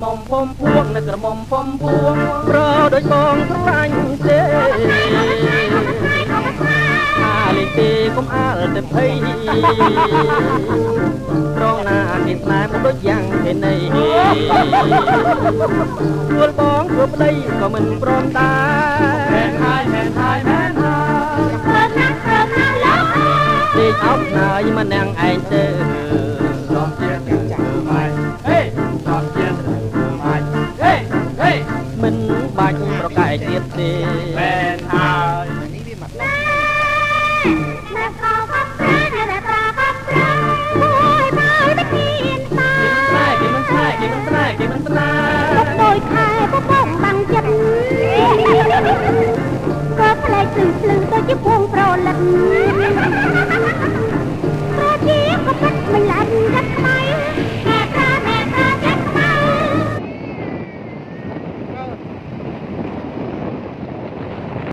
មុំភុំភួងនៅក្រមុំភុំភួងប្រដូចបងស្រឡាញ់ទេអាលេងទេកុំអាលតែភ័យត្រង់ណាគេស្នេហ៍មកដូចយ៉ាងទេនៃទួលបងធ្វើប្តីក៏មិនព្រមដែរមែនហើយមែនហើយមែនហើយធ្វើណាស់លោកទេអោបណើយមកនាងឯងទៅលោកជាទាំងចាស់ម៉ែហេលោកជាមិនបាច់ប្រកែកទៀតទេមែនហើយនេះវាមកណាខោកាប់ព្រានតែប្រាកាប់ព្រានអូយបើតែគៀនតាគេមិនស្នេហ៍គេមិនស្នេហ៍គេមិនស្នេហ៍ដូចខែពពកបាំងចិត្តក៏ផ្លែភ្លឺភ្លឺទៅជាពងប្រលិត